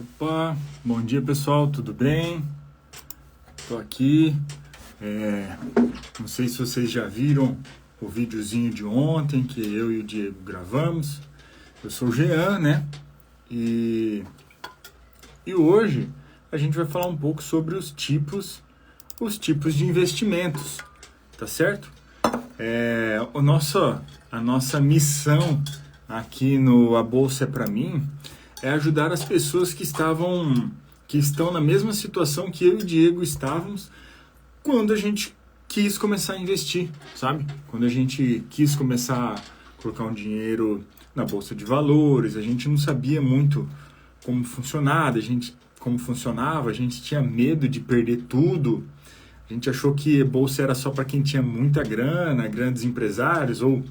Opa, bom dia pessoal, tudo bem? Tô aqui. Não sei se vocês já viram o videozinho de ontem que eu e o Diego gravamos. Eu sou o Jean, né? E hoje a gente vai falar um pouco sobre os tipos de investimentos, tá certo? A nossa missão aqui no A Bolsa é Pra Mim é ajudar as pessoas que estão na mesma situação que eu e o Diego estávamos quando a gente quis começar a investir, sabe? Quando a gente quis começar a colocar um dinheiro na bolsa de valores, a gente não sabia muito como funcionava, a gente tinha medo de perder tudo. A gente achou que bolsa era só para quem tinha muita grana, grandes empresários ou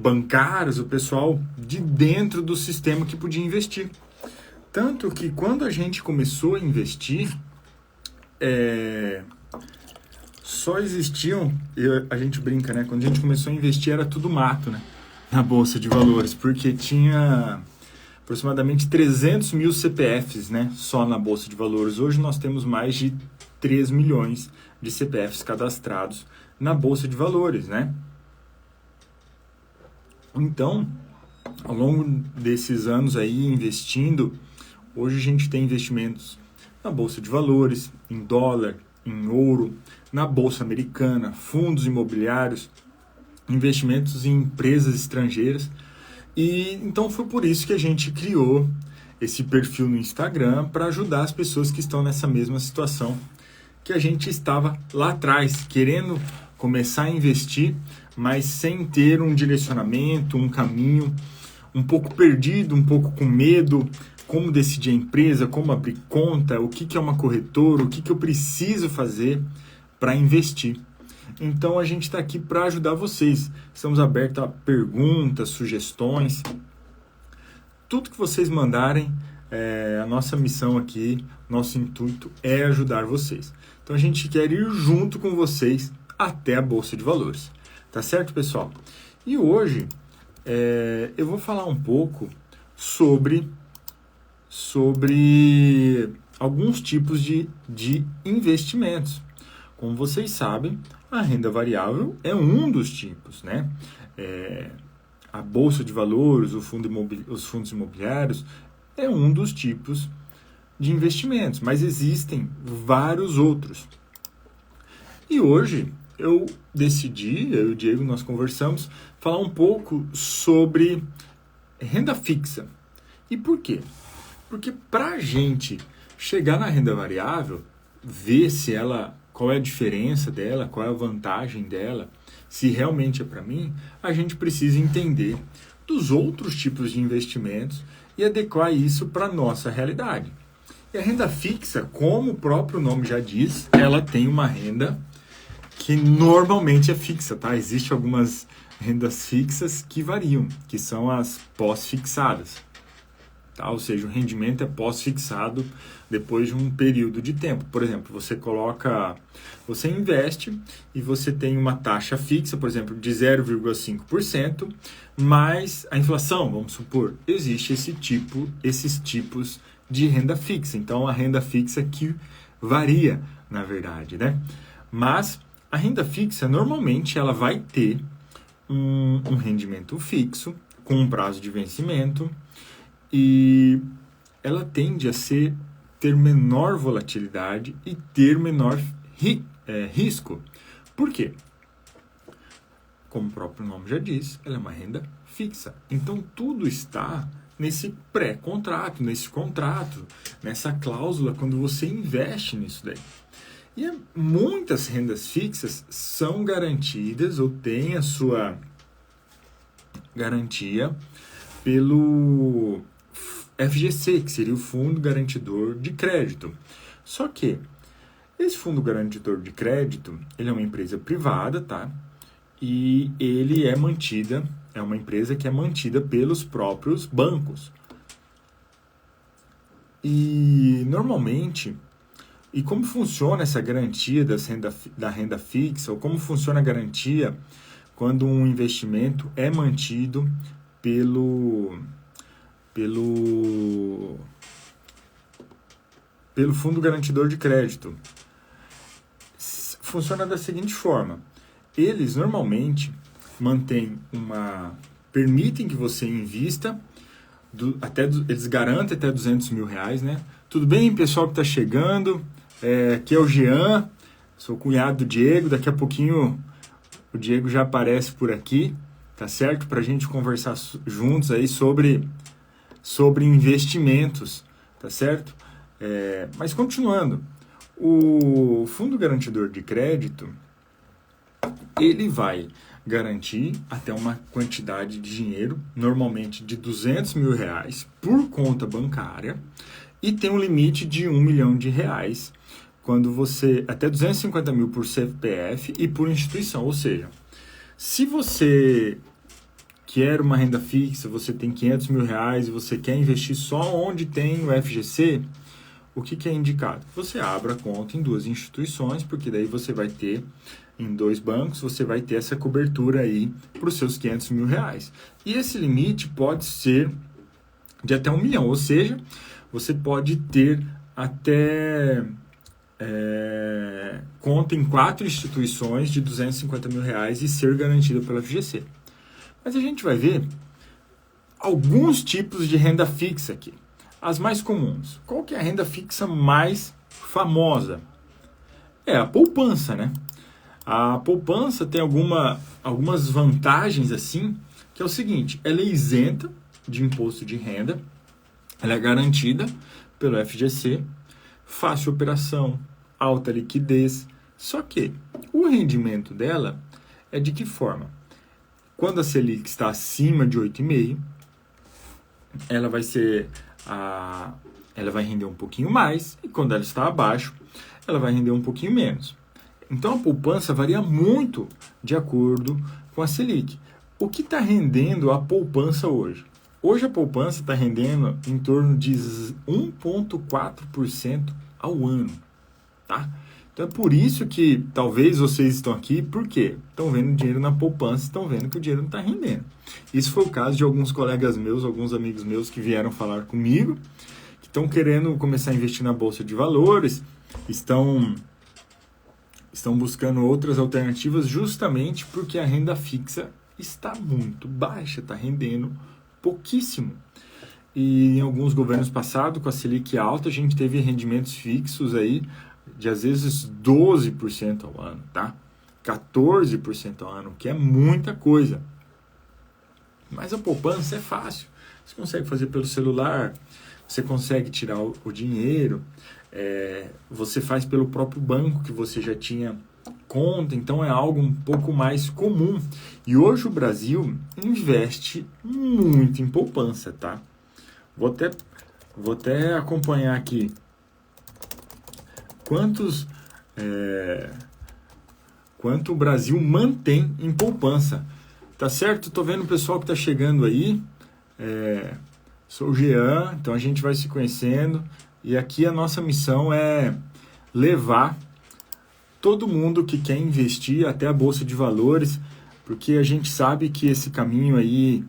bancários, o pessoal de dentro do sistema que podia investir. Tanto que quando a gente começou a investir, só existiam, a gente brinca, né? Quando a gente começou a investir era tudo mato, né? Na Bolsa de Valores, porque tinha aproximadamente 300 mil CPFs, né? Só na Bolsa de Valores. Hoje nós temos mais de 3 milhões de CPFs cadastrados na Bolsa de Valores, né? Então, ao longo desses anos aí investindo, hoje a gente tem investimentos na Bolsa de Valores, em dólar, em ouro, na Bolsa Americana, fundos imobiliários, investimentos em empresas estrangeiras. E então foi por isso que a gente criou esse perfil no Instagram para ajudar as pessoas que estão nessa mesma situação que a gente estava lá atrás, querendo começar a investir, mas sem ter um direcionamento, um caminho, um pouco perdido, um pouco com medo, como decidir a empresa, como abrir conta, o que é uma corretora, o que eu preciso fazer para investir. Então a gente está aqui para ajudar vocês. Estamos abertos a perguntas, sugestões, tudo que vocês mandarem. A nossa missão aqui, nosso intuito é ajudar vocês. Então a gente quer ir junto com vocês até a Bolsa de Valores. Tá certo, pessoal? E hoje eu vou falar um pouco sobre alguns tipos de investimentos. Como vocês sabem, a renda variável é um dos tipos, né? A Bolsa de Valores, os fundos imobiliários, é um dos tipos de investimentos, mas existem vários outros. E hoje eu e o Diego, nós conversamos, falar um pouco sobre renda fixa. E por quê? Porque para a gente chegar na renda variável, ver qual é a diferença dela, qual é a vantagem dela, se realmente é para mim, a gente precisa entender dos outros tipos de investimentos e adequar isso para a nossa realidade. E a renda fixa, como o próprio nome já diz, ela tem uma renda que normalmente é fixa, tá? Existem algumas rendas fixas que variam, que são as pós-fixadas. Tá? Ou seja, o rendimento é pós-fixado depois de um período de tempo. Por exemplo, você investe e você tem uma taxa fixa, por exemplo, de 0,5%, mais a inflação, vamos supor, existe esses tipos de renda fixa. Então, a renda fixa que varia, na verdade, né? Mas a renda fixa, normalmente, ela vai ter um rendimento fixo, com um prazo de vencimento, e ela tende a ter menor volatilidade e ter menor risco. Por quê? Como o próprio nome já diz, ela é uma renda fixa. Então, tudo está nesse pré-contrato, nesse contrato, nessa cláusula, quando você investe nisso daí. E muitas rendas fixas são garantidas ou têm a sua garantia pelo FGC, que seria o Fundo Garantidor de Crédito. Só que esse Fundo Garantidor de Crédito, ele é uma empresa privada, tá? E ele é uma empresa que é mantida pelos próprios bancos. E normalmente, e como funciona essa garantia da renda fixa, ou como funciona a garantia quando um investimento é mantido pelo pelo Fundo Garantidor de Crédito. Funciona da seguinte forma: eles normalmente permitem que você invista, eles garantem até R$200.000, né? Tudo bem, pessoal que está chegando? Aqui é o Jean, sou cunhado do Diego. Daqui a pouquinho o Diego já aparece por aqui, tá certo? Para a gente conversar juntos aí sobre investimentos, tá certo? Mas continuando, o Fundo Garantidor de Crédito, ele vai garantir até uma quantidade de dinheiro, normalmente de R$200.000 por conta bancária, e tem um limite de R$1 milhão, quando até 250 mil por CPF e por instituição. Ou seja, se você quer uma renda fixa, você tem R$500 mil e você quer investir só onde tem o FGC, o que é indicado? Você abra conta em 2 instituições, porque daí você vai ter, em 2 bancos, você vai ter essa cobertura aí para os seus R$500 mil. E esse limite pode ser de até R$1 milhão, ou seja, você pode ter até conta em 4 instituições de R$250 mil e ser garantida pela FGC. Mas a gente vai ver alguns tipos de renda fixa aqui. As mais comuns. Qual que é a renda fixa mais famosa? É a poupança, né? A poupança tem algumas vantagens, assim, que é o seguinte: ela é isenta de imposto de renda, ela é garantida pelo FGC, fácil operação, alta liquidez. Só que o rendimento dela é de que forma? Quando a Selic está acima de 8,5, ela vai render um pouquinho mais, e quando ela está abaixo, ela vai render um pouquinho menos. Então a poupança varia muito de acordo com a Selic. O que está rendendo a poupança hoje? Hoje a poupança está rendendo em torno de 1,4% ao ano, tá? Então é por isso que talvez vocês estão aqui, porque estão vendo dinheiro na poupança, estão vendo que o dinheiro não está rendendo. Isso foi o caso de alguns colegas meus, alguns amigos meus que vieram falar comigo, que estão querendo começar a investir na Bolsa de Valores, estão buscando outras alternativas justamente porque a renda fixa está muito baixa, está rendendo pouquíssimo. E em alguns governos passados, com a Selic alta, a gente teve rendimentos fixos aí de às vezes 12% ao ano, tá? 14% ao ano, que é muita coisa. Mas a poupança é fácil. Você consegue fazer pelo celular, você consegue tirar o dinheiro, você faz pelo próprio banco que você já tinha conta, então é algo um pouco mais comum. E hoje o Brasil investe muito em poupança, tá? Vou até acompanhar aqui quanto o Brasil mantém em poupança. Tá certo? Tô vendo o pessoal que tá chegando aí. Sou o Jean, então a gente vai se conhecendo. E aqui a nossa missão é levar todo mundo que quer investir até a Bolsa de Valores, porque a gente sabe que esse caminho aí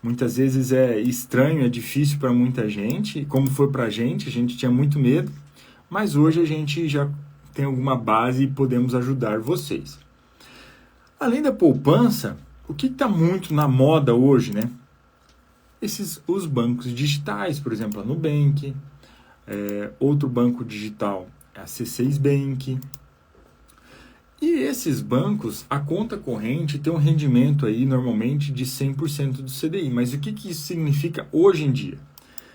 muitas vezes é estranho, é difícil para muita gente, como foi para a gente tinha muito medo, mas hoje a gente já tem alguma base e podemos ajudar vocês. Além da poupança, o que está muito na moda hoje, né? Os bancos digitais, por exemplo, a Nubank, outro banco digital é a C6 Bank. E esses bancos, a conta corrente tem um rendimento aí normalmente de 100% do CDI. Mas o que isso significa hoje em dia?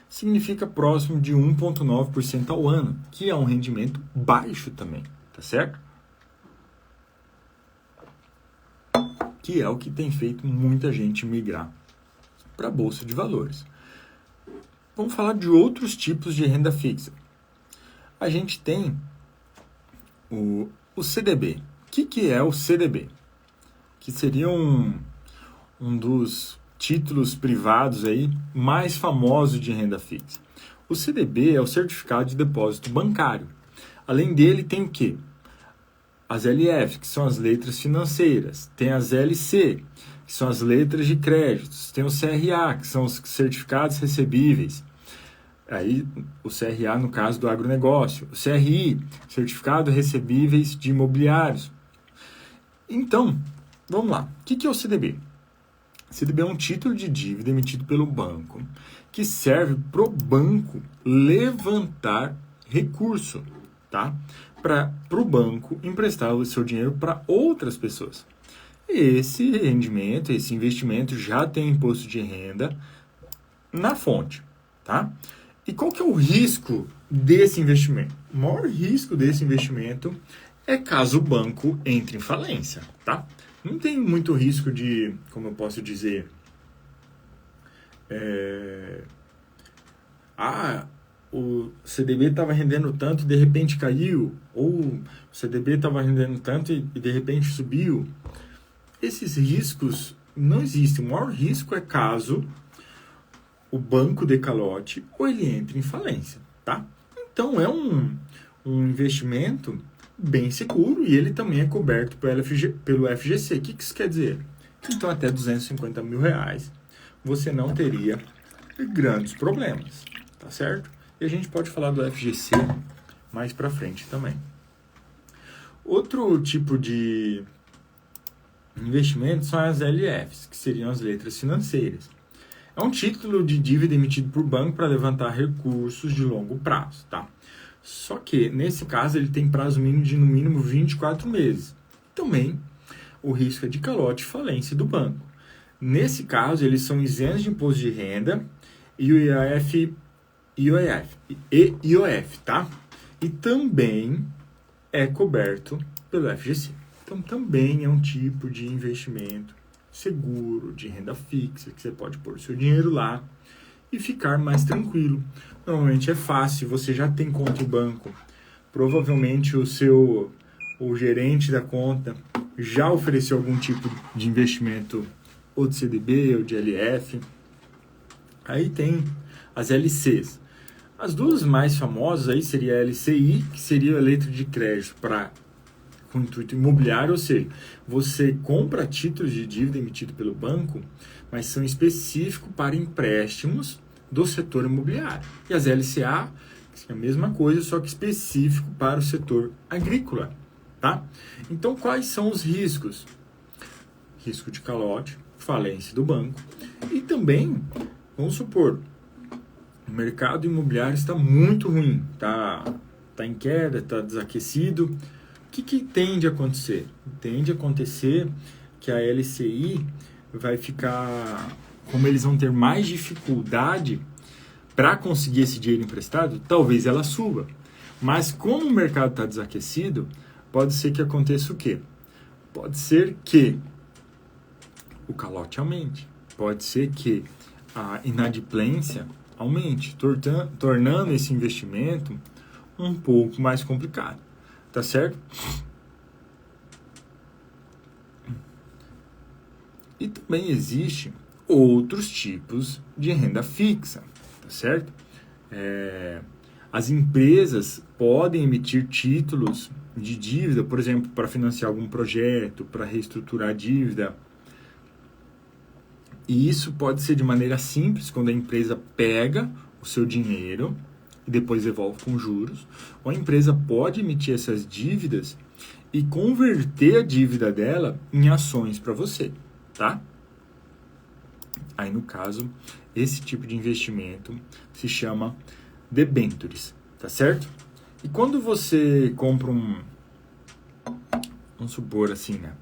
Significa próximo de 1,9% ao ano, que é um rendimento baixo também, tá certo? Que é o que tem feito muita gente migrar para a Bolsa de Valores. Vamos falar de outros tipos de renda fixa. A gente tem o CDB. O que é o CDB? Que seria um dos títulos privados aí mais famosos de renda fixa. O CDB é o Certificado de Depósito Bancário. Além dele tem o quê? As LF, que são as letras financeiras. Tem as LC, que são as letras de créditos. Tem o CRA, que são os certificados recebíveis. Aí o CRA no caso do agronegócio, o CRI, Certificado Recebíveis de Imobiliários. Então, vamos lá. O que é o CDB? CDB é um título de dívida emitido pelo banco que serve para o banco levantar recurso, tá? Para o banco emprestar o seu dinheiro para outras pessoas. Esse rendimento, esse investimento já tem imposto de renda na fonte, tá? E qual que é o risco desse investimento? O maior risco desse investimento é caso o banco entre em falência, tá? Não tem muito risco de, como eu posso dizer, o CDB estava rendendo tanto e de repente caiu, ou o CDB estava rendendo tanto e de repente subiu. Esses riscos não existem. O maior risco é caso o banco dê calote ou ele entre em falência, tá? Então é um investimento bem seguro e ele também é coberto pelo FGC. O que isso quer dizer? Então até R$250 mil você não teria grandes problemas, tá certo? E a gente pode falar do FGC mais para frente também. Outro tipo de investimento são as LFs, que seriam as letras financeiras. É um título de dívida emitido por banco para levantar recursos de longo prazo, tá? Só que, nesse caso, ele tem prazo mínimo de, no mínimo, 24 meses. Também, o risco é de calote e falência do banco. Nesse caso, eles são isentos de imposto de renda e o IOF, tá? E também é coberto pelo FGC. Então, também é um tipo de investimento seguro, de renda fixa, que você pode pôr o seu dinheiro lá e ficar mais tranquilo. Normalmente é fácil, você já tem conta em banco. Provavelmente o gerente da conta já ofereceu algum tipo de investimento ou de CDB ou de LF. Aí tem as LCs. As duas mais famosas aí seria a LCI, que seria a letra de crédito com intuito imobiliário, ou seja, você compra títulos de dívida emitido pelo banco, mas são específicos para empréstimos do setor imobiliário. E as LCA, que é a mesma coisa, só que específico para o setor agrícola, tá? Então, quais são os riscos? Risco de calote, falência do banco e também, vamos supor, o mercado imobiliário está muito ruim, está em queda, está desaquecido. O que tende a acontecer? Tende a acontecer que a LCI vai ficar, como eles vão ter mais dificuldade para conseguir esse dinheiro emprestado, talvez ela suba. Mas como o mercado está desaquecido, pode ser que aconteça o quê? Pode ser que o calote aumente. Pode ser que a inadimplência aumente, tornando esse investimento um pouco mais complicado. Tá certo? E também existe outros tipos de renda fixa, tá certo? As empresas podem emitir títulos de dívida, por exemplo, para financiar algum projeto, para reestruturar a dívida. E isso pode ser de maneira simples, quando a empresa pega o seu dinheiro e depois devolve com juros, ou a empresa pode emitir essas dívidas e converter a dívida dela em ações para você, tá? Aí, no caso, esse tipo de investimento se chama debentures, tá certo? E quando você compra vamos supor assim, né?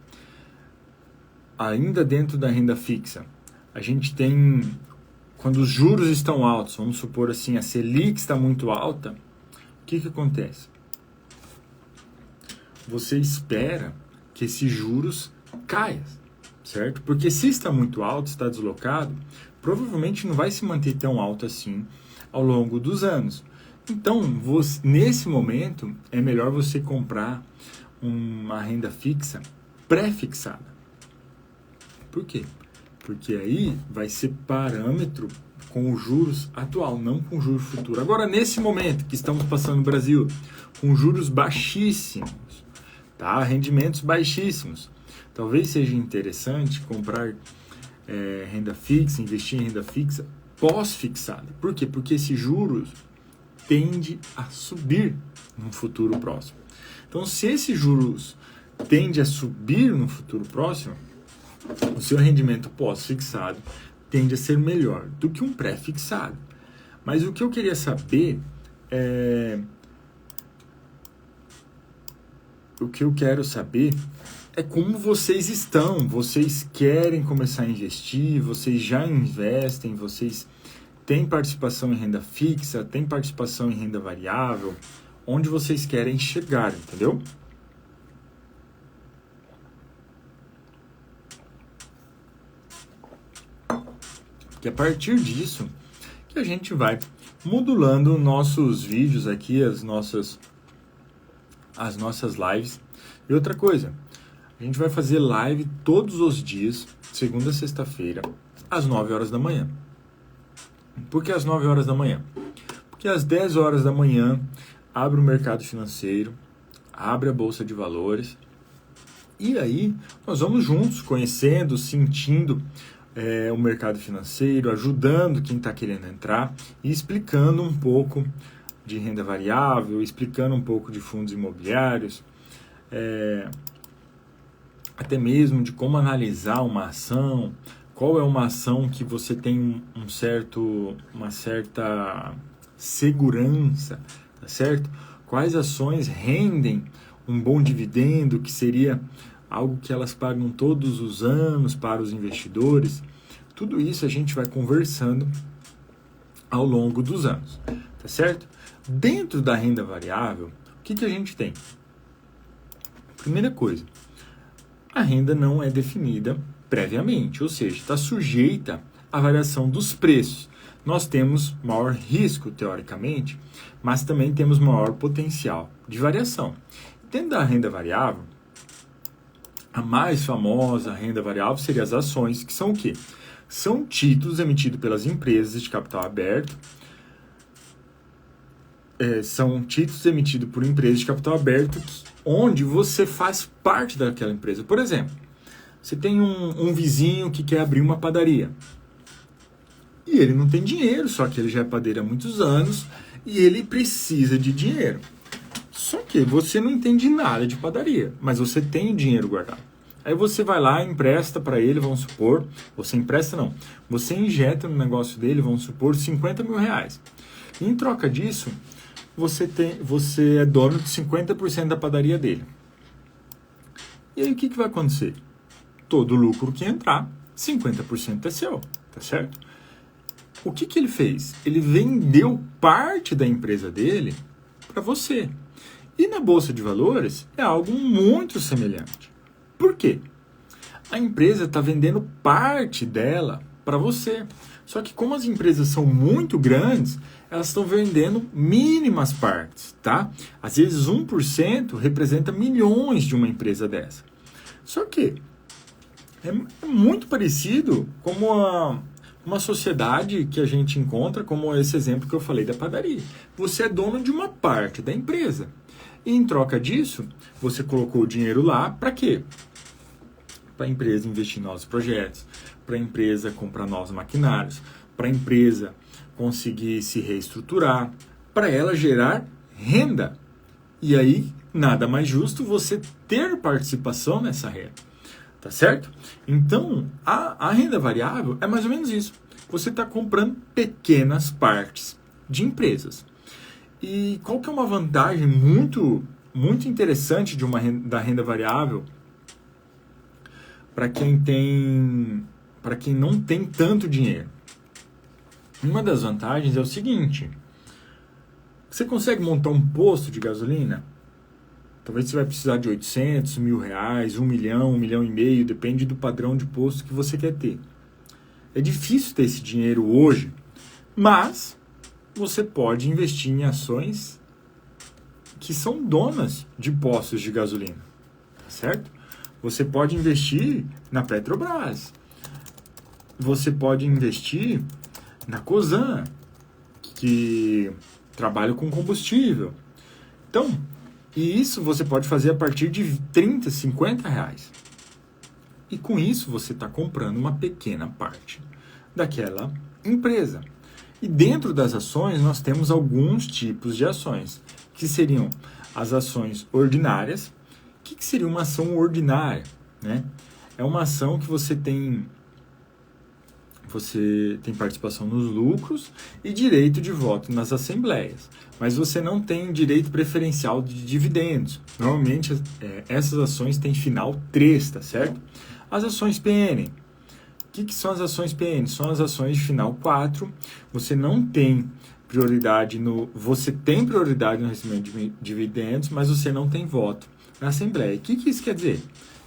Ainda dentro da renda fixa, a gente tem, quando os juros estão altos, vamos supor assim, a Selic está muito alta, o que acontece? Você espera que esses juros caiam, certo? Porque se está muito alto, está deslocado, provavelmente não vai se manter tão alto assim ao longo dos anos. Então, nesse momento, é melhor você comprar uma renda fixa pré-fixada. Por quê? Porque aí vai ser parâmetro com os juros atual, não com o juro futuro. Agora, nesse momento que estamos passando no Brasil, com juros baixíssimos, tá? Rendimentos baixíssimos, talvez seja interessante comprar renda fixa, investir em renda fixa pós-fixada. Por quê? Porque esse juros tende a subir no futuro próximo. Então, se esse juros tende a subir no futuro próximo, o seu rendimento pós-fixado tende a ser melhor do que um pré-fixado. Mas o que eu queria saber é como vocês estão. Vocês querem começar a investir? Vocês já investem? Vocês têm participação em renda fixa? Têm participação em renda variável? Onde vocês querem chegar, entendeu? Que a partir disso que a gente vai modulando nossos vídeos aqui, as nossas lives. E outra coisa, a gente vai fazer live todos os dias, segunda a sexta-feira, às 9 horas da manhã. Por que às 9 horas da manhã? Porque às 10 horas da manhã abre o mercado financeiro, abre a bolsa de valores, e aí nós vamos juntos, conhecendo, sentindo o mercado financeiro, ajudando quem está querendo entrar e explicando um pouco de renda variável, explicando um pouco de fundos imobiliários, até mesmo de como analisar uma ação, qual é uma ação que você tem uma certa segurança, tá certo? Quais ações rendem um bom dividendo, que seria algo que elas pagam todos os anos para os investidores. Tudo isso a gente vai conversando ao longo dos anos, tá certo? Dentro da renda variável, o que a gente tem? Primeira coisa, a renda não é definida previamente, ou seja, está sujeita à variação dos preços. Nós temos maior risco, teoricamente, mas também temos maior potencial de variação. Dentro da renda variável, a mais famosa renda variável seria as ações, que são o quê? São títulos emitidos pelas empresas de capital aberto. São títulos emitidos por empresas de capital aberto onde você faz parte daquela empresa. Por exemplo, você tem um vizinho que quer abrir uma padaria. E ele não tem dinheiro, só que ele já é padeiro há muitos anos e ele precisa de dinheiro. Só que você não entende nada de padaria, mas você tem dinheiro guardado. Aí você vai lá e empresta para ele, vamos supor, você empresta não, você injeta no negócio dele, vamos supor, 50 mil reais. E em troca disso, você é dono de 50% da padaria dele. E aí o que vai acontecer? Todo lucro que entrar, 50% é seu, tá certo? O que ele fez? Ele vendeu parte da empresa dele para você. E na Bolsa de Valores é algo muito semelhante. Por quê? A empresa está vendendo parte dela para você. Só que como as empresas são muito grandes, elas estão vendendo mínimas partes, tá? Às vezes 1% representa milhões de uma empresa dessa. Só que é muito parecido como uma sociedade que a gente encontra, como esse exemplo que eu falei da padaria. Você é dono de uma parte da empresa. E em troca disso, você colocou o dinheiro lá para quê? Para a empresa investir em novos projetos, para a empresa comprar novos maquinários, para a empresa conseguir se reestruturar, para ela gerar renda. E aí, nada mais justo você ter participação nessa renda. Tá certo? Então, a renda variável é mais ou menos isso. Você está comprando pequenas partes de empresas. E qual que é uma vantagem muito, muito interessante da renda variável para quem não tem tanto dinheiro? Uma das vantagens é o seguinte: você consegue montar um posto de gasolina? Talvez você vai precisar de 800 mil reais, 1 milhão, 1,5 milhão, depende do padrão de posto que você quer ter. É difícil ter esse dinheiro hoje, mas você pode investir em ações que são donas de postos de gasolina, tá certo? Você pode investir na Petrobras, você pode investir na Cosan, que trabalha com combustível. Então, e isso você pode fazer a partir de 30, 50 reais. E com isso você está comprando uma pequena parte daquela empresa. E dentro das ações, nós temos alguns tipos de ações, que seriam as ações ordinárias. O que seria uma ação ordinária, né? É uma ação que você tem participação nos lucros e direito de voto nas assembleias, mas você não tem direito preferencial de dividendos. Normalmente, essas ações têm final 3, tá certo? As ações PN. O que são as ações PN? São as ações de final 4. Você não tem prioridade você tem prioridade no recebimento de dividendos, mas você não tem voto na Assembleia. O que isso quer dizer?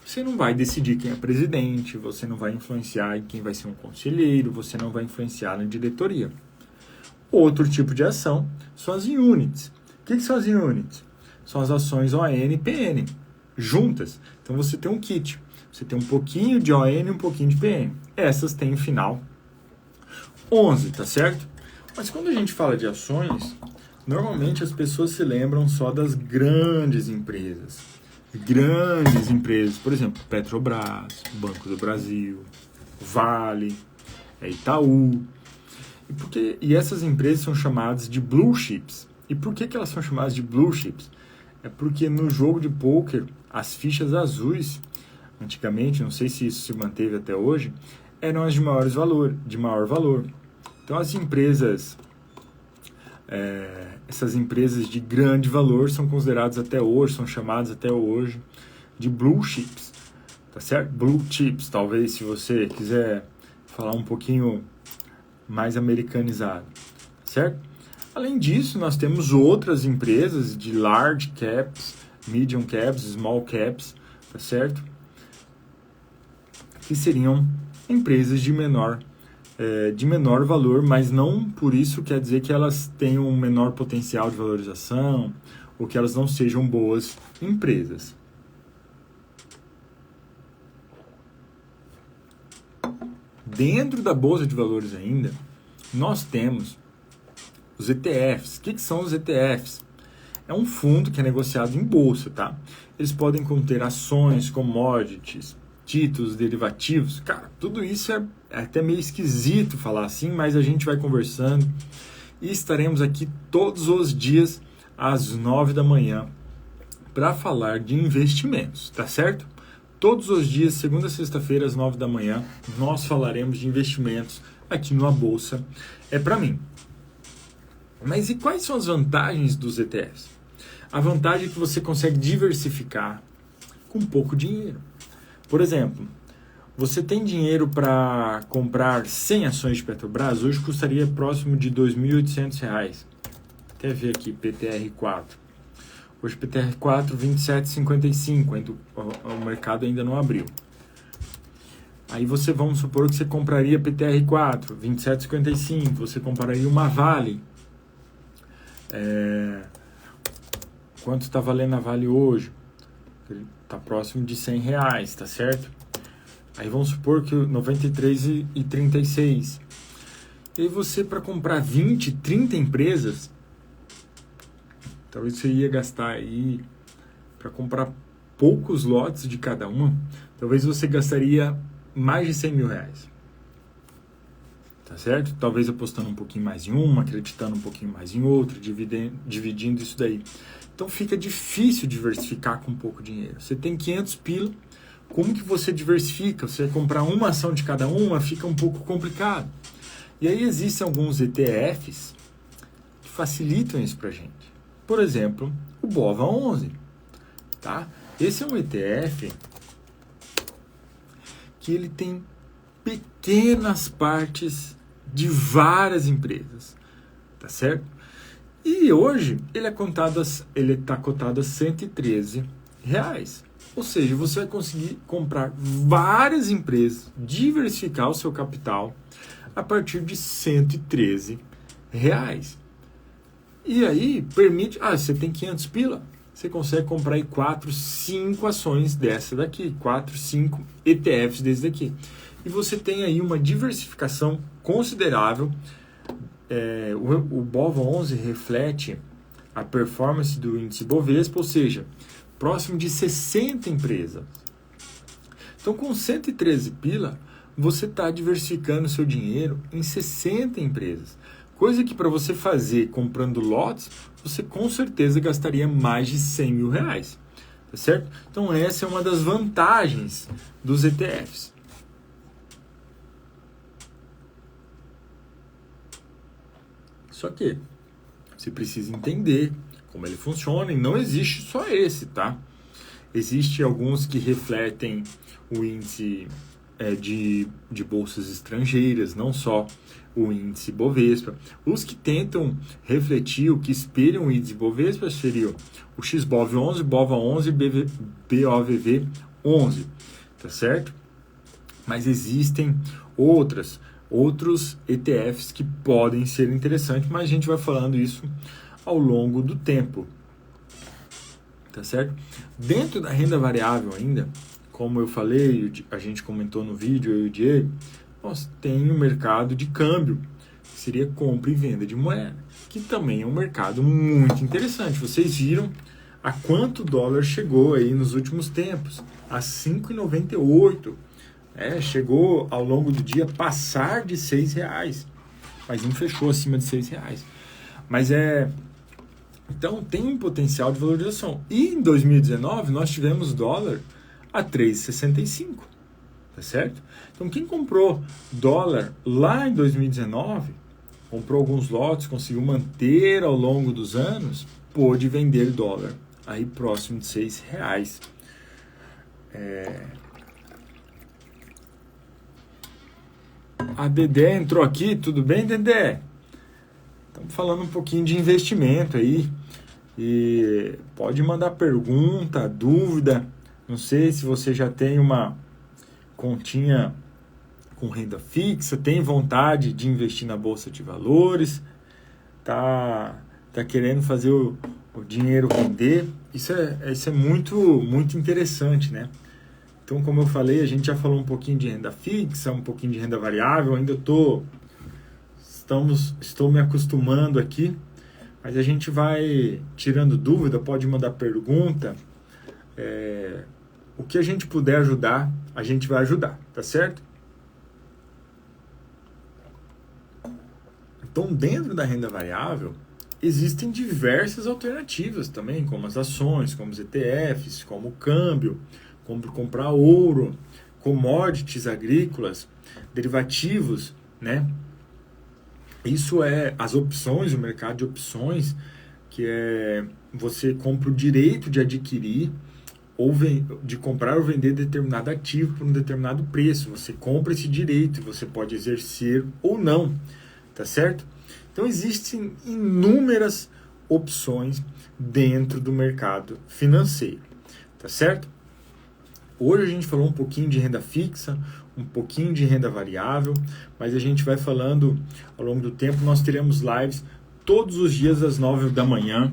Você não vai decidir quem é presidente, você não vai influenciar em quem vai ser um conselheiro, você não vai influenciar na diretoria. Outro tipo de ação são as units. O que são as units? São as ações ON e PN, juntas. Então você tem um kit. Você tem um pouquinho de ON e um pouquinho de PN. Essas têm o final 11, tá certo? Mas quando a gente fala de ações, normalmente as pessoas se lembram só das grandes empresas. Grandes empresas, por exemplo, Petrobras, Banco do Brasil, Vale, Itaú. E essas empresas são chamadas de blue chips. E por que elas são chamadas de blue chips? É porque no jogo de pôquer, as fichas azuis, antigamente, não sei se isso se manteve até hoje, eram as de maior valor. Então as empresas, essas empresas de grande valor são consideradas até hoje, são chamadas até hoje de blue chips, tá certo? Blue chips, talvez, se você quiser falar um pouquinho mais americanizado, certo? Além disso, nós temos outras empresas de large caps, medium caps, small caps, tá certo? Que seriam empresas de menor valor, mas não por isso quer dizer que elas tenham um menor potencial de valorização ou que elas não sejam boas empresas. Dentro da Bolsa de Valores ainda, nós temos os ETFs. O que são os ETFs? É um fundo que é negociado em bolsa, tá? Eles podem conter ações, commodities, títulos, derivativos. Cara, tudo isso é até meio esquisito falar assim, mas a gente vai conversando e estaremos aqui todos os dias às 9 da manhã para falar de investimentos, tá certo? Todos os dias, segunda a sexta-feira, às 9 da manhã, nós falaremos de investimentos aqui no A Bolsa é para mim. Mas e quais são as vantagens dos ETFs? A vantagem é que você consegue diversificar com pouco dinheiro. Por exemplo, você tem dinheiro para comprar 100 ações de Petrobras, hoje custaria próximo de R$ 2.800. Até ver aqui, PTR4. Hoje PTR4, 27,55, o mercado ainda não abriu. Aí vamos supor que você compraria PTR4, 27,55, você compraria uma Vale. Quanto está valendo a Vale hoje? Está próximo de R$100, tá certo? Aí vamos supor que 93,36. E aí você, para comprar 20, 30 empresas, talvez você ia gastar aí, para comprar poucos lotes de cada uma, talvez você gastaria mais de R$100.000. Tá certo? Talvez apostando um pouquinho mais em uma, acreditando um pouquinho mais em outra, dividindo isso daí. Então fica difícil diversificar com pouco dinheiro. Você tem 500 pila, como que você diversifica? Você vai comprar uma ação de cada uma, fica um pouco complicado. E aí existem alguns ETFs que facilitam isso pra gente. Por exemplo, o BOVA11, tá? Esse é um ETF que ele tem pequenas partes de várias empresas, tá certo? E hoje ele está cotado a R$113. Ou seja, você vai conseguir comprar várias empresas, diversificar o seu capital a partir de R$113. E aí permite, você tem 500 pila, você consegue comprar aí 4, 5 ações dessa daqui, 4, 5 ETFs desse daqui. E você tem aí uma diversificação considerável. O BOVA11 reflete a performance do índice Bovespa, ou seja, próximo de 60 empresas. Então, com 113 pila, você está diversificando seu dinheiro em 60 empresas. Coisa que para você fazer comprando lotes, você com certeza gastaria mais de 100 mil reais. Tá certo? Então essa é uma das vantagens dos ETFs. Só que você precisa entender como ele funciona e não existe só esse, tá? Existem alguns que refletem o índice de bolsas estrangeiras, não só o índice Bovespa. Os que tentam refletir o que espelham o índice Bovespa seriam o XBOV11, BOVA11 e BOVV11, tá certo? Mas existem outros ETFs que podem ser interessantes, mas a gente vai falando isso ao longo do tempo, tá certo? Dentro da renda variável ainda, como eu falei, a gente comentou no vídeo, eu e o Diego, nós tem o mercado de câmbio, que seria compra e venda de moeda, que também é um mercado muito interessante. Vocês viram a quanto o dólar chegou aí nos últimos tempos, a 5,98. Chegou ao longo do dia a passar de R$6, mas não fechou acima de R$6. Mas então tem um potencial de valorização. E em 2019 nós tivemos dólar a 3,65, tá certo? Então quem comprou dólar lá em 2019, comprou alguns lotes, conseguiu manter ao longo dos anos, pôde vender dólar aí próximo de R$6. A Dedé entrou aqui, tudo bem, Dedé? Estamos falando um pouquinho de investimento aí. E pode mandar pergunta, dúvida. Não sei se você já tem uma continha com renda fixa, tem vontade de investir na Bolsa de Valores, tá querendo fazer o dinheiro render. Isso é muito interessante, né? Então, como eu falei, a gente já falou um pouquinho de renda fixa, um pouquinho de renda variável, ainda estou me acostumando aqui, mas a gente vai tirando dúvida, pode mandar pergunta, o que a gente puder ajudar, a gente vai ajudar, tá certo? Então, dentro da renda variável, existem diversas alternativas também, como as ações, como os ETFs, como o câmbio, como comprar ouro, commodities agrícolas, derivativos, né? Isso é as opções, o mercado de opções, que você compra o direito de adquirir ou de comprar ou vender determinado ativo por um determinado preço. Você compra esse direito e você pode exercer ou não, tá certo? Então existem inúmeras opções dentro do mercado financeiro, tá certo? Hoje a gente falou um pouquinho de renda fixa, um pouquinho de renda variável, mas a gente vai falando ao longo do tempo. Nós teremos lives todos os dias às 9 da manhã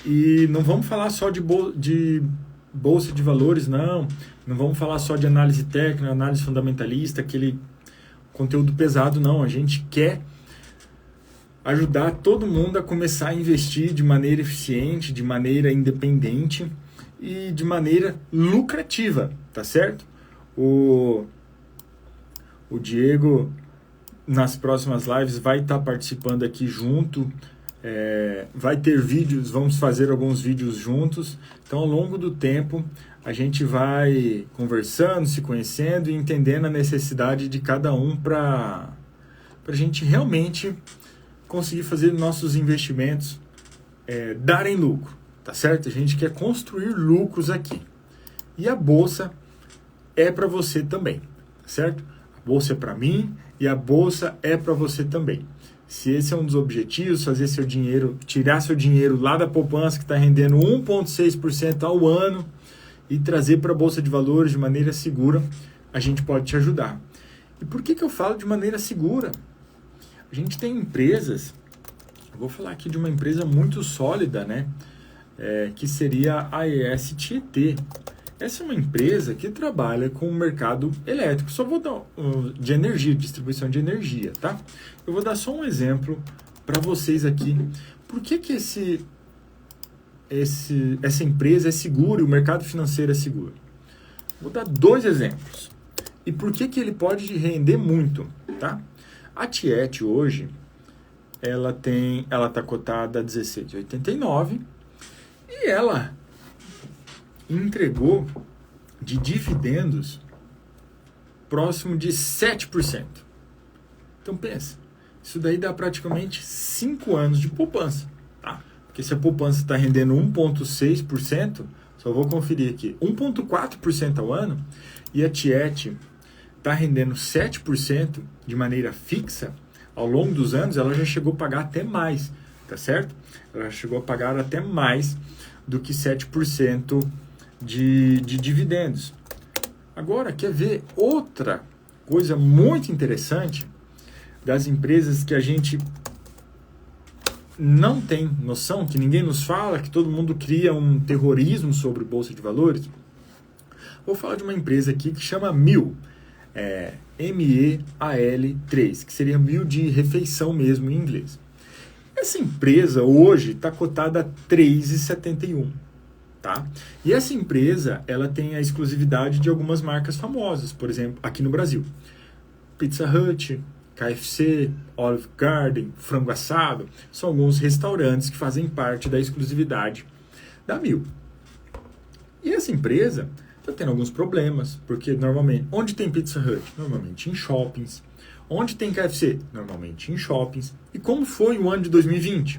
e não vamos falar só de bolsa de valores, não vamos falar só de análise técnica, análise fundamentalista, aquele conteúdo pesado, não. A gente quer ajudar todo mundo a começar a investir de maneira eficiente, de maneira independente e de maneira lucrativa, tá certo? O Diego, nas próximas lives, vai estar participando aqui junto, vai ter vídeos, vamos fazer alguns vídeos juntos. Então, ao longo do tempo, a gente vai conversando, se conhecendo e entendendo a necessidade de cada um para a gente realmente conseguir fazer nossos investimentos darem lucro. Tá certo? A gente quer construir lucros aqui. E a bolsa é para você também, tá certo? A bolsa é para mim e a bolsa é para você também. Se esse é um dos objetivos, fazer seu dinheiro, tirar seu dinheiro lá da poupança que está rendendo 1,6% ao ano e trazer para a bolsa de valores de maneira segura, a gente pode te ajudar. E por que eu falo de maneira segura? A gente tem empresas, eu vou falar aqui de uma empresa muito sólida, né? Que seria a ES Tietê. Essa é uma empresa que trabalha com o mercado elétrico. Só vou dar de energia, distribuição de energia, tá? Eu vou dar só um exemplo para vocês aqui. Por que essa empresa é segura e o mercado financeiro é seguro? Vou dar dois exemplos. E por que ele pode render muito, tá? A Tiet hoje, ela está cotada a 16,89 e ela entregou de dividendos próximo de 7%. Então pensa, isso daí dá praticamente 5 anos de poupança, tá? Porque se a poupança está rendendo 1,6%, só vou conferir aqui, 1,4% ao ano, e a Tiet está rendendo 7% de maneira fixa, ao longo dos anos ela já chegou a pagar até mais, tá certo? Ela já chegou a pagar até mais do que 7% de dividendos. Agora, quer ver outra coisa muito interessante das empresas que a gente não tem noção, que ninguém nos fala, que todo mundo cria um terrorismo sobre Bolsa de Valores? Vou falar de uma empresa aqui que chama MIL, MEAL3, que seria MIL de refeição mesmo em inglês. Essa empresa hoje está cotada a 3,71. Tá? E essa empresa, ela tem a exclusividade de algumas marcas famosas, por exemplo, aqui no Brasil. Pizza Hut, KFC, Olive Garden, Frango Assado, são alguns restaurantes que fazem parte da exclusividade da MIL. E essa empresa está tendo alguns problemas, porque normalmente, onde tem Pizza Hut? Normalmente em shoppings. Onde tem KFC? Normalmente em shoppings. E como foi o ano de 2020?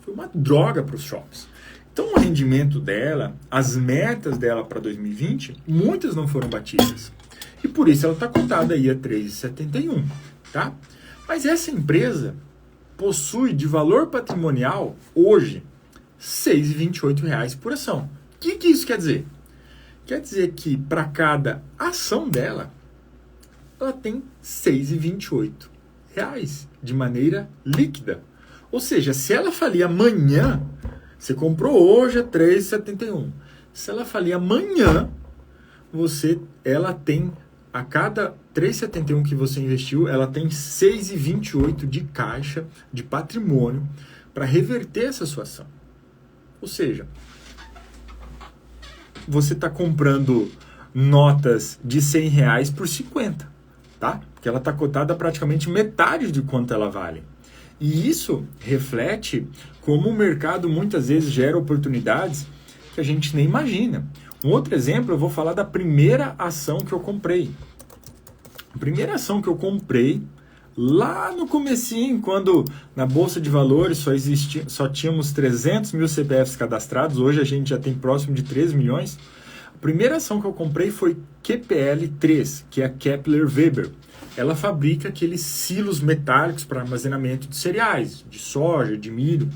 Foi uma droga para os shoppings. Então, o rendimento dela, as metas dela para 2020, muitas não foram batidas. E por isso ela está cotada aí a 3,71, tá? Mas essa empresa possui de valor patrimonial, hoje, R$ 6,28 por ação. O que isso quer dizer? Quer dizer que para cada ação dela, ela tem R$ 6,28 de maneira líquida. Ou seja, se ela falir amanhã, você comprou hoje a 3,71. Se ela falir amanhã, ela tem, a cada 3,71 que você investiu, ela tem 6,28 de caixa, de patrimônio, para reverter essa sua ação. Ou seja, você está comprando notas de R$100 por 50, tá? Porque ela está cotada praticamente metade de quanto ela vale. E isso reflete como o mercado muitas vezes gera oportunidades que a gente nem imagina. Um outro exemplo, eu vou falar da primeira ação que eu comprei. A primeira ação que eu comprei lá no comecinho, quando na Bolsa de Valores só tínhamos 300 mil CPFs cadastrados, hoje a gente já tem próximo de 3 milhões. A primeira ação que eu comprei foi QPL3, que é a Kepler Weber. Ela fabrica aqueles silos metálicos para armazenamento de cereais, de soja, de milho.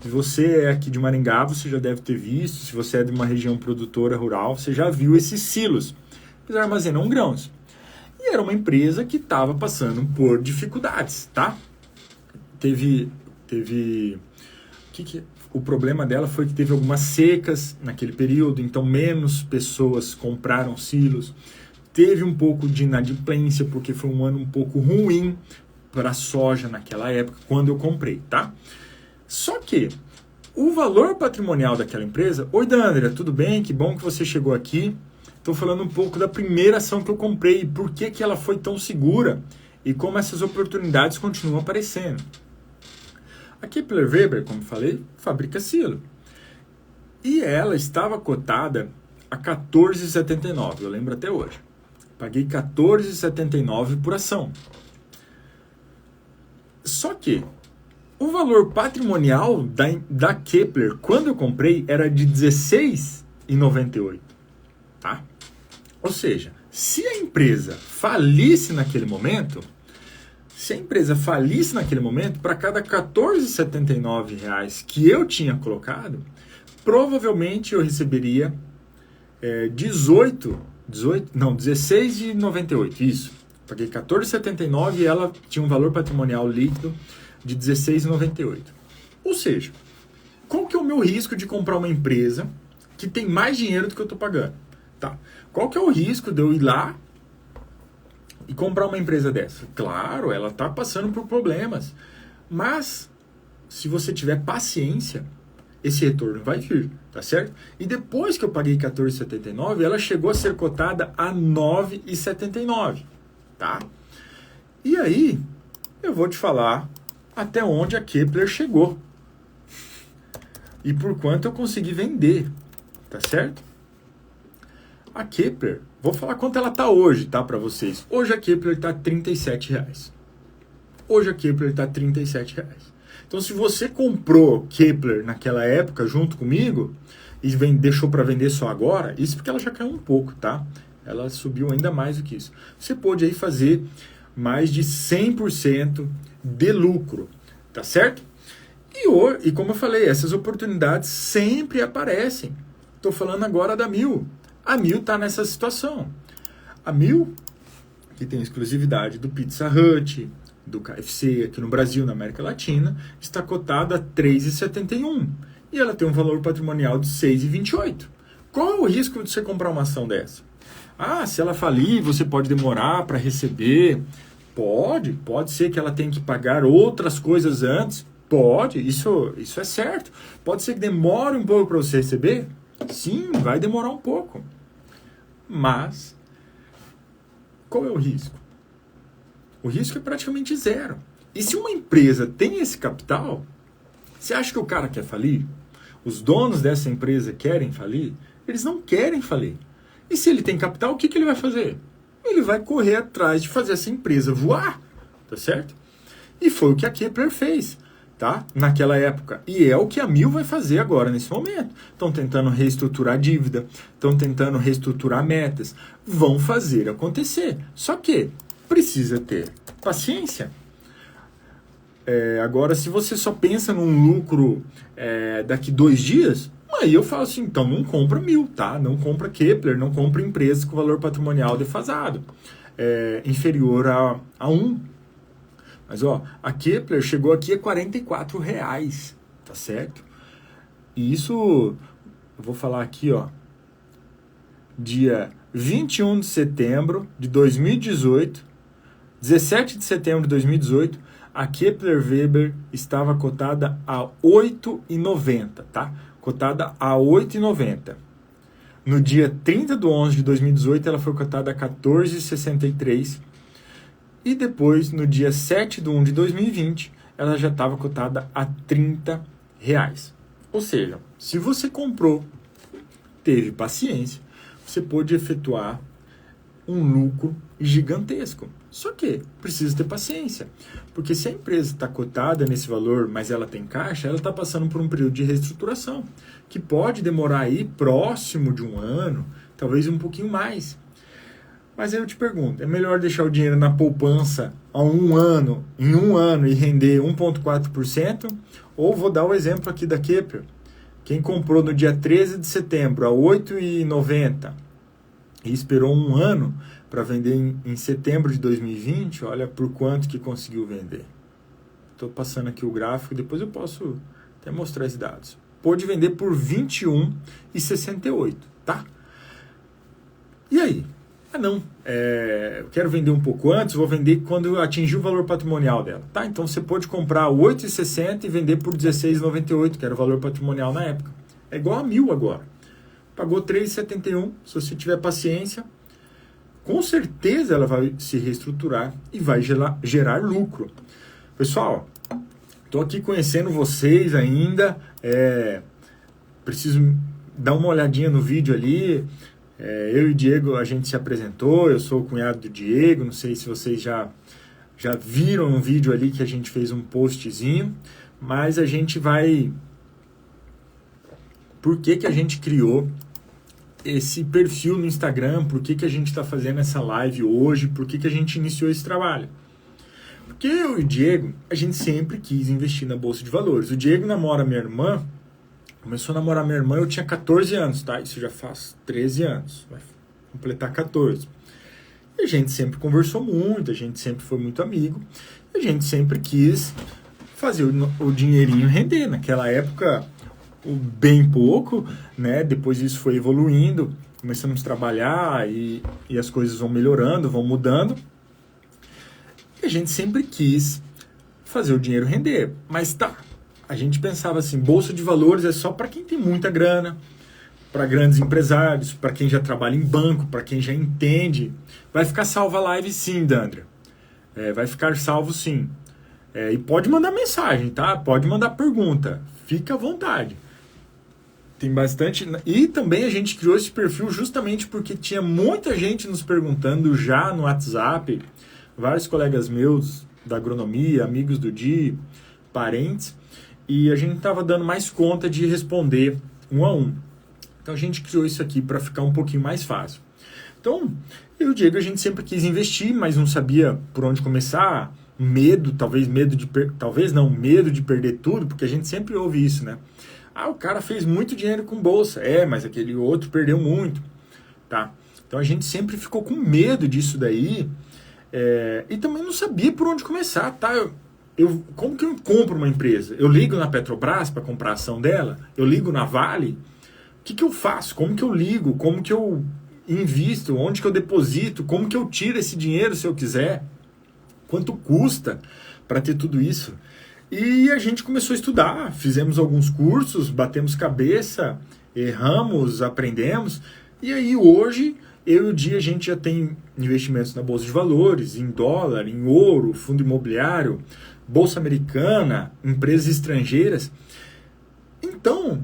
Se você é aqui de Maringá, você já deve ter visto. Se você é de uma região produtora rural, você já viu esses silos. Eles armazenam grãos. E era uma empresa que estava passando por dificuldades, tá? O problema dela foi que teve algumas secas naquele período, então menos pessoas compraram silos. Teve um pouco de inadimplência, porque foi um ano um pouco ruim para a soja naquela época, quando eu comprei, tá? Só que o valor patrimonial daquela empresa... Oi, Dandra, tudo bem? Que bom que você chegou aqui. Estou falando um pouco da primeira ação que eu comprei, por que ela foi tão segura e como essas oportunidades continuam aparecendo. A Kepler Weber, como falei, fabrica silo. E ela estava cotada a 14,79, eu lembro até hoje. Paguei 14,79 por ação. Só que o valor patrimonial da Kepler, quando eu comprei, era de 16,98. Tá? Ou seja, se a empresa falisse naquele momento, para cada R$ 14,79 que eu tinha colocado, provavelmente eu receberia 16,98, isso. Paguei 14,79 e ela tinha um valor patrimonial líquido de 16,98. Ou seja, qual que é o meu risco de comprar uma empresa que tem mais dinheiro do que eu estou pagando? Tá. Qual que é o risco de eu ir lá e comprar uma empresa dessa? Claro, ela está passando por problemas, mas se você tiver paciência, esse retorno vai vir, tá certo? E depois que eu paguei 14,79, ela chegou a ser cotada a 9,79, tá? E aí, eu vou te falar até onde a Kepler chegou e por quanto eu consegui vender, tá certo? A Kepler, vou falar quanto ela tá hoje, tá, para vocês. Hoje a Kepler tá R$37. Hoje a Kepler tá R$37. Então, se você comprou Kepler naquela época junto comigo e deixou para vender só agora, isso porque ela já caiu um pouco, tá? Ela subiu ainda mais do que isso. Você pode aí fazer mais de 100% de lucro, tá certo? E como eu falei, essas oportunidades sempre aparecem. Estou falando agora da Mil. A Mil está nessa situação. A Mil, que tem exclusividade do Pizza Hut, do KFC aqui no Brasil, na América Latina, está cotada a R$3,71 e ela tem um valor patrimonial de R$6,28. Qual é o risco de você comprar uma ação dessa? Ah, se ela falir, você pode demorar para receber. Pode ser que ela tenha que pagar outras coisas antes. Pode, isso é certo. Pode ser que demore um pouco para você receber. Sim, vai demorar um pouco. Mas, qual é o risco? O risco é praticamente zero. E se uma empresa tem esse capital, você acha que o cara quer falir? Os donos dessa empresa querem falir? Eles não querem falir. E se ele tem capital, o que ele vai fazer? Ele vai correr atrás de fazer essa empresa voar, tá certo? E foi o que a Kepler fez, tá? Naquela época. E é o que a Mil vai fazer agora, nesse momento. Estão tentando reestruturar a dívida, estão tentando reestruturar metas, vão fazer acontecer. Só que precisa ter paciência. Agora, se você só pensa num lucro daqui 2 dias, aí eu falo assim, então não compra Mil, tá? Não compra Kepler, não compra empresas com valor patrimonial defasado, inferior a 1. Mas, ó, a Kepler chegou aqui a R$44, tá certo? E isso, eu vou falar aqui, ó, dia 21 de setembro de 2018, 17 de setembro de 2018, a Kepler Weber estava cotada a R$8,90, tá? Cotada a R$8,90. No dia 30 de 11 de 2018, ela foi cotada a R$14,63. E depois, no dia 7 de 1 de 2020, ela já estava cotada a R$30. Ou seja, se você comprou, teve paciência, você pôde efetuar um lucro gigantesco. Só que precisa ter paciência, porque se a empresa está cotada nesse valor, mas ela tem caixa, ela está passando por um período de reestruturação, que pode demorar aí próximo de 1 ano, talvez um pouquinho mais. Mas aí eu te pergunto, é melhor deixar o dinheiro na poupança em 1 ano e render 1,4%? Ou vou dar o exemplo aqui da Kepler. Quem comprou no dia 13 de setembro a R$8,90 e esperou 1 ano para vender em setembro de 2020, olha por quanto que conseguiu vender. Estou passando aqui o gráfico, depois eu posso até mostrar esses dados. Pôde vender por R$21,68, tá? E aí? Não, eu quero vender um pouco antes, vou vender quando eu atingir o valor patrimonial dela, tá? Então você pode comprar R$8,60 e vender por R$16,98, que era o valor patrimonial na época. É igual a Mil agora. Pagou R$3,71, se você tiver paciência, com certeza ela vai se reestruturar e vai gerar lucro. Pessoal, estou aqui conhecendo vocês ainda, preciso dar uma olhadinha no vídeo ali. Eu e o Diego, a gente se apresentou, eu sou o cunhado do Diego, não sei se vocês já viram um vídeo ali que a gente fez um postzinho, mas a gente vai... Por que a gente criou esse perfil no Instagram, por que a gente está fazendo essa live hoje, por que a gente iniciou esse trabalho? Porque eu e o Diego, a gente sempre quis investir na Bolsa de Valores. O Diego namora minha irmã, começou a namorar minha irmã, eu tinha 14 anos, tá? Isso já faz 13 anos, vai completar 14. E a gente sempre conversou muito, a gente sempre foi muito amigo, a gente sempre quis fazer o dinheirinho render. Naquela época, bem pouco, né? Depois isso foi evoluindo, começamos a trabalhar e as coisas vão melhorando, vão mudando. E a gente sempre quis fazer o dinheiro render. Mas tá, a gente pensava assim, bolsa de valores é só para quem tem muita grana, para grandes empresários, para quem já trabalha em banco, para quem já entende. Vai ficar salva a live sim, Dandra. Vai ficar salvo sim. E pode mandar mensagem, tá? Pode mandar pergunta. Fica à vontade. Tem bastante... E também a gente criou esse perfil justamente porque tinha muita gente nos perguntando já no WhatsApp, vários colegas meus da agronomia, amigos do Di, parentes, e a gente estava dando mais conta de responder um a um. Então a gente criou isso aqui para ficar um pouquinho mais fácil. Então, eu e o Diego, a gente sempre quis investir, mas não sabia por onde começar. Medo de perder tudo, porque a gente sempre ouve isso, né? O cara fez muito dinheiro com bolsa. Mas aquele outro perdeu muito, tá? Então a gente sempre ficou com medo disso daí, e também não sabia por onde começar, tá? Como que eu compro uma empresa? Eu ligo na Petrobras para comprar a ação dela? Eu ligo na Vale? O que eu faço? Como que eu ligo? Como que eu invisto? Onde que eu deposito? Como que eu tiro esse dinheiro se eu quiser? Quanto custa para ter tudo isso? E a gente começou a estudar, fizemos alguns cursos, batemos cabeça, erramos, aprendemos. E aí hoje, eu e o Di, a gente já tem investimentos na Bolsa de Valores, em dólar, em ouro, fundo imobiliário, Bolsa Americana, empresas estrangeiras. Então,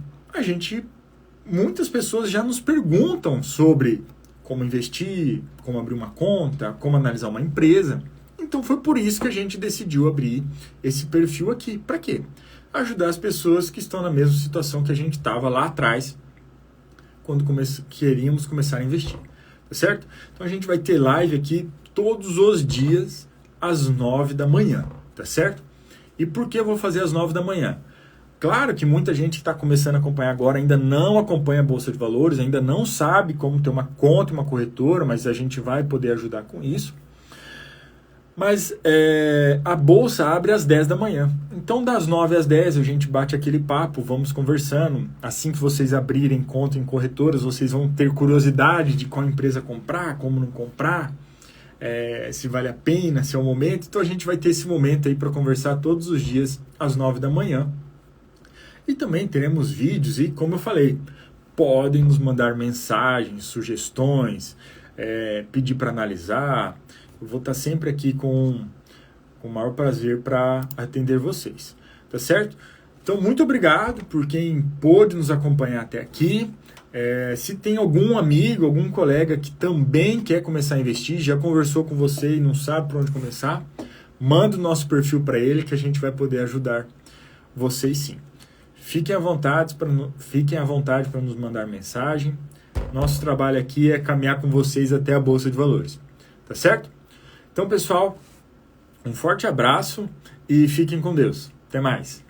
muitas pessoas já nos perguntam sobre como investir, como abrir uma conta, como analisar uma empresa. Então foi por isso que a gente decidiu abrir esse perfil aqui. Para quê? Ajudar as pessoas que estão na mesma situação que a gente estava lá atrás, quando queríamos começar a investir. Tá certo? Então a gente vai ter live aqui todos os dias às 9 da manhã. Tá certo? E por que eu vou fazer às 9 da manhã? Claro que muita gente que está começando a acompanhar agora ainda não acompanha a Bolsa de Valores, ainda não sabe como ter uma conta e uma corretora, mas a gente vai poder ajudar com isso. Mas a Bolsa abre às 10 da manhã. Então, das 9 às 10, a gente bate aquele papo, vamos conversando. Assim que vocês abrirem conta em corretoras, vocês vão ter curiosidade de qual empresa comprar, como não comprar, se vale a pena, se é o momento. Então, a gente vai ter esse momento aí para conversar todos os dias às 9 da manhã. E também teremos vídeos e, como eu falei, podem nos mandar mensagens, sugestões, pedir para analisar. Eu vou estar sempre aqui com o maior prazer para atender vocês, tá certo? Então, muito obrigado por quem pôde nos acompanhar até aqui. Se tem algum amigo, algum colega que também quer começar a investir, já conversou com você e não sabe por onde começar, manda o nosso perfil para ele que a gente vai poder ajudar vocês sim. Fiquem à vontade para nos mandar mensagem. Nosso trabalho aqui é caminhar com vocês até a Bolsa de Valores, tá certo? Então, pessoal, um forte abraço e fiquem com Deus. Até mais.